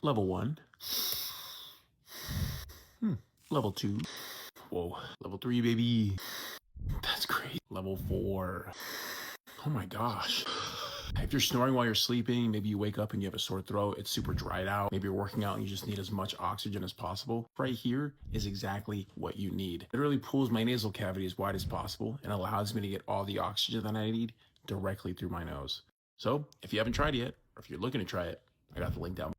Level 1. Level 2. Whoa. Level 3, baby. That's great. Level 4. Oh my gosh. If you're snoring while you're sleeping, maybe you wake up and you have a sore throat, it's super dried out. Maybe you're working out and you just need as much oxygen as possible. Right here is exactly what you need. It really pulls my nasal cavity as wide as possible and allows me to get all the oxygen that I need directly through my nose. So if you haven't tried it yet, or if you're looking to try it, I got the link down below.